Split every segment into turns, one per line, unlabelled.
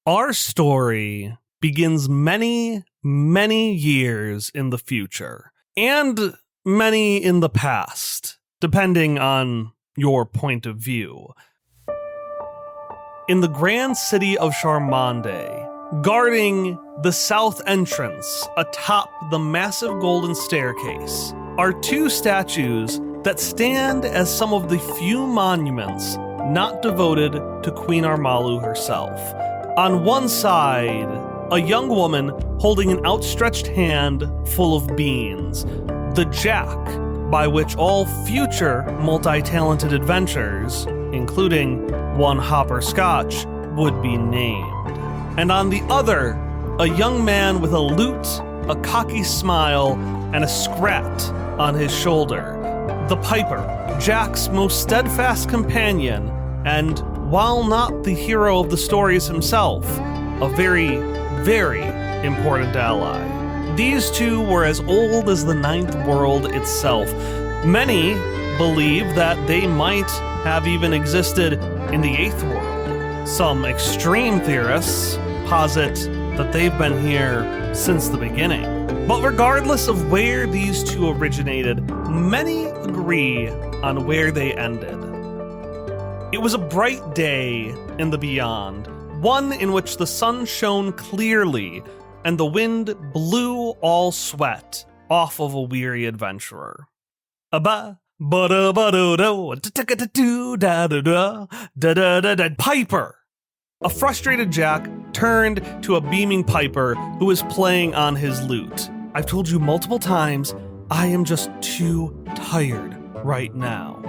Our story begins many, many years in the future, and many in the past, depending on your point of view. In the grand city of Charmonde, guarding the south entrance atop the massive golden staircase, are two statues that stand as some of the few monuments not devoted to Queen Armalu herself. On one side, a young woman holding an outstretched hand full of beans, the jack by which all future multitalented adventures, including one Hopper Scotch, would be named. And on the other, a young man with a lute, a cocky smile, and a scrat on his shoulder, the piper, Jack's most steadfast companion, and while not the hero of the stories himself, a very, very important ally. These two were as old as the Ninth World itself. Many believe that they might have even existed in the Eighth World. Some extreme theorists posit that they've been here since the beginning. But regardless of where these two originated, many agree on where they ended. It was a bright day in the beyond, one in which the sun shone clearly and the wind blew all sweat off of a weary adventurer. Piper, a frustrated Jack turned to a beaming piper who was playing on his lute. I've told you multiple times, I am just too tired right now.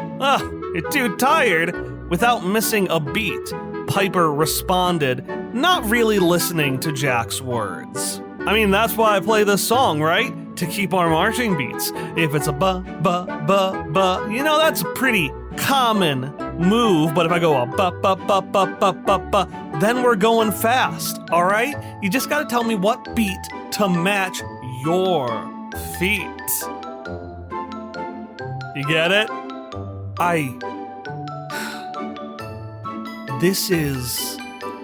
You're too tired? Without missing a beat, Piper responded, not really listening to Jack's words. I mean, that's why I play this song, right? To keep our marching beats. If it's a ba, you know, that's a pretty common move, but if I go a ba, then we're going fast, all right? You just gotta tell me what beat to match your feet. You get it? This is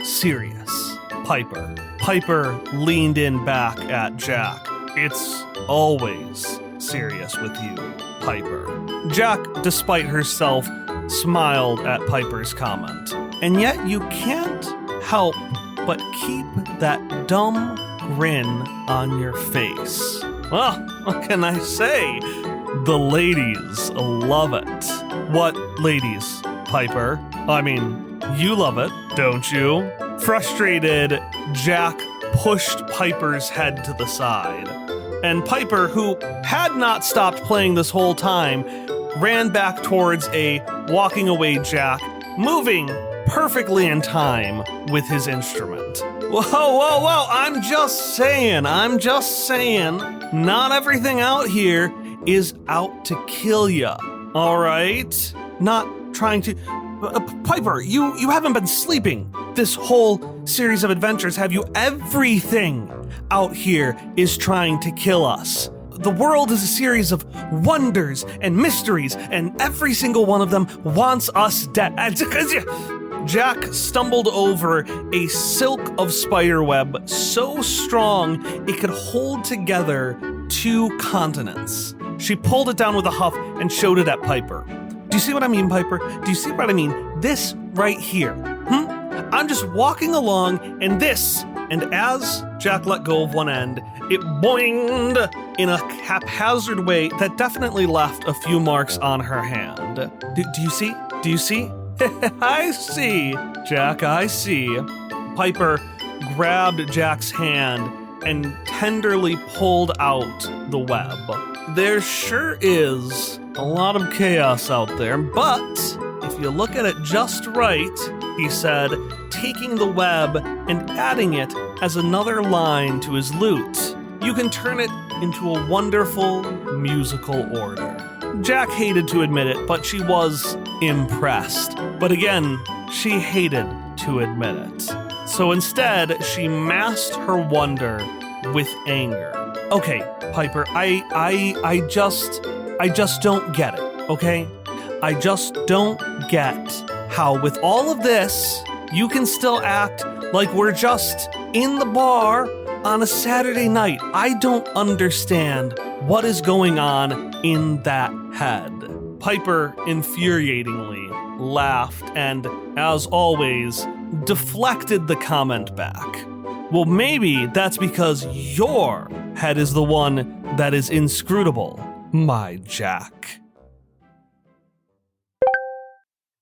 serious, Piper. Piper leaned in back at Jack. It's always serious with you, Piper. Jack, despite herself, smiled at Piper's comment. And yet you can't help but keep that dumb grin on your face. Well, what can I say? The ladies love it. What ladies, Piper? I mean, you love it, don't you? Frustrated, Jack pushed Piper's head to the side. And Piper, who had not stopped playing this whole time, ran back towards a walking away Jack, moving perfectly in time with his instrument. Whoa, I'm just saying, not everything out here is out to kill ya, all right? Not trying to... Piper, you haven't been sleeping this whole series of adventures, have you? Everything out here is trying to kill us. The world is a series of wonders and mysteries, and every single one of them wants us dead. Jack stumbled over a silk of spiderweb so strong it could hold together 2 continents. She pulled it down with a huff and showed it at Piper. Do you see what I mean, Piper? Do you see what I mean? This right here. I'm just walking along, and this, and as Jack let go of one end, it boinged in a haphazard way that definitely left a few marks on her hand. Do you see? Do you see? I see, Jack, I see. Piper grabbed Jack's hand and tenderly pulled out the web. There sure is a lot of chaos out there, but if you look at it just right, he said, taking the web and adding it as another line to his lute, you can turn it into a wonderful musical order. Jack hated to admit it, but she was impressed. But again, she hated to admit it. So instead, she masked her wonder with anger. Okay, Piper, I just don't get it, okay? I just don't get how with all of this, you can still act like we're just in the bar on a Saturday night. I don't understand what is going on in that head. Piper infuriatingly laughed and, as always, deflected the comment back. Well, maybe that's because your head is the one that is inscrutable, my Jack.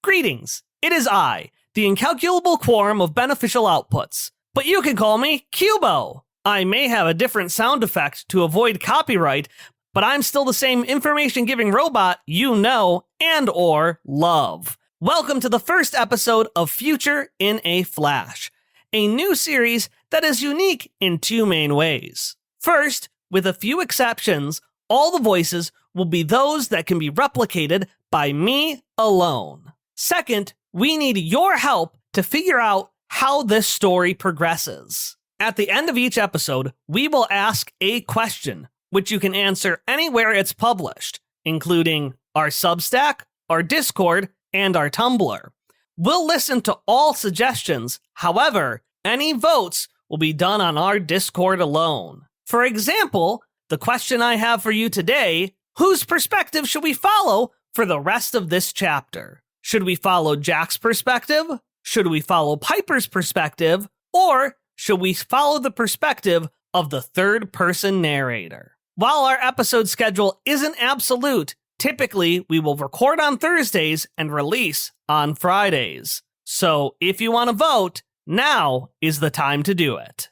Greetings. It is I, the incalculable quorum of beneficial outputs, but you can call me Cubo. I may have a different sound effect to avoid copyright, but I'm still the same information-giving robot you know and or love. Welcome to the first episode of Future in a Flash, a new series that is unique in two main ways. First, with a few exceptions, all the voices will be those that can be replicated by me alone. Second, we need your help to figure out how this story progresses. At the end of each episode, we will ask a question, which you can answer anywhere it's published, including our Substack, our Discord, and our Tumblr. We'll listen to all suggestions. However, any votes will be done on our Discord alone. For example, the question I have for you today, whose perspective should we follow for the rest of this chapter? Should we follow Jack's perspective? Should we follow Piper's perspective? Or should we follow the perspective of the third-person narrator? While our episode schedule isn't absolute, typically we will record on Thursdays and release on Fridays. So if you want to vote, now is the time to do it.